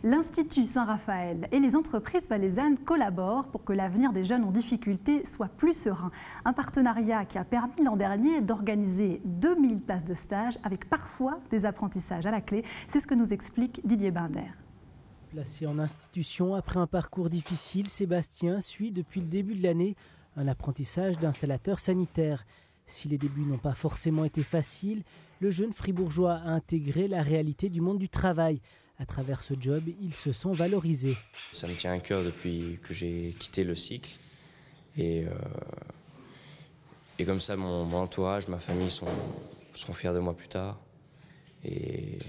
L'Institut Saint-Raphaël et les entreprises valaisannes collaborent pour que l'avenir des jeunes en difficulté soit plus serein. Un partenariat qui a permis l'an dernier d'organiser 2000 places de stage avec parfois des apprentissages à la clé. C'est ce que nous explique Didier Binder. Placé en institution après un parcours difficile, Sébastien suit depuis le début de l'année un apprentissage d'installateur sanitaire. Si les débuts n'ont pas forcément été faciles, le jeune fribourgeois a intégré la réalité du monde du travail. À travers ce job, il se sent valorisé. Ça me tient à cœur depuis que j'ai quitté le cycle. Et comme ça, mon entourage, ma famille seront fiers de moi plus tard. Et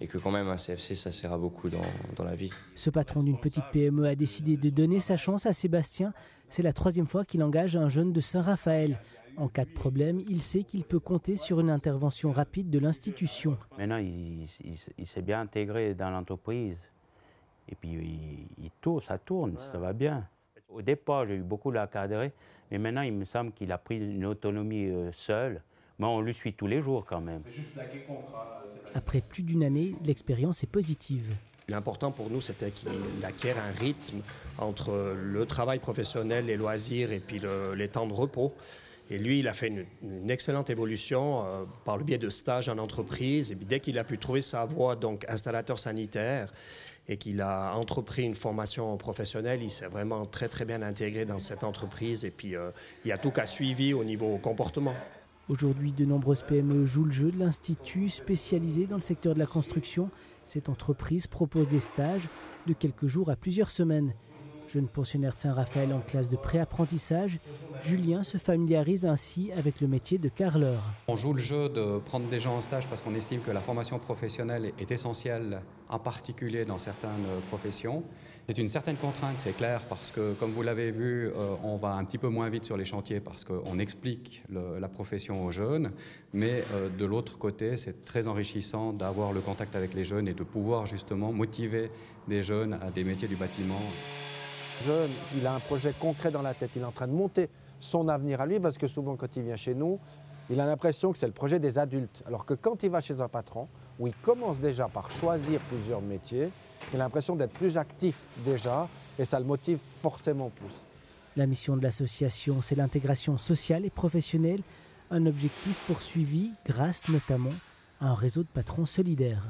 que quand même un CFC, ça sert à beaucoup dans la vie. Ce patron d'une petite PME a décidé de donner sa chance à Sébastien. C'est la 3e fois qu'il engage un jeune de Saint-Raphaël. En cas de problème, il sait qu'il peut compter sur une intervention rapide de l'institution. Maintenant, il s'est bien intégré dans l'entreprise. Et puis, ça tourne, ça va bien. Au départ, j'ai eu beaucoup à l'encadrer, mais maintenant, il me semble qu'il a pris une autonomie seul. Mais on le suit tous les jours quand même. Après plus d'une année, l'expérience est positive. L'important pour nous, c'était qu'il acquiert un rythme entre le travail professionnel, les loisirs et puis les temps de repos. Et lui, il a fait une excellente évolution par le biais de stages en entreprise. Et puis dès qu'il a pu trouver sa voie, donc installateur sanitaire, et qu'il a entrepris une formation professionnelle, il s'est vraiment très très bien intégré dans cette entreprise. Et puis il y a tout qu'à suivi au niveau comportement. Aujourd'hui, de nombreuses PME jouent le jeu de l'Institut, spécialisé dans le secteur de la construction. Cette entreprise propose des stages de quelques jours à plusieurs semaines. Jeune pensionnaire de Saint-Raphaël en classe de pré-apprentissage, Julien se familiarise ainsi avec le métier de carreleur. On joue le jeu de prendre des gens en stage parce qu'on estime que la formation professionnelle est essentielle, en particulier dans certaines professions. C'est une certaine contrainte, c'est clair, parce que comme vous l'avez vu, on va un petit peu moins vite sur les chantiers parce qu'on explique la profession aux jeunes. Mais de l'autre côté, c'est très enrichissant d'avoir le contact avec les jeunes et de pouvoir justement motiver des jeunes à des métiers du bâtiment. Jeune, il a un projet concret dans la tête, il est en train de monter son avenir à lui, parce que souvent quand il vient chez nous, il a l'impression que c'est le projet des adultes. Alors que quand il va chez un patron, où il commence déjà par choisir plusieurs métiers, il a l'impression d'être plus actif déjà, et ça le motive forcément plus. La mission de l'association, c'est l'intégration sociale et professionnelle, un objectif poursuivi grâce notamment à un réseau de patrons solidaires.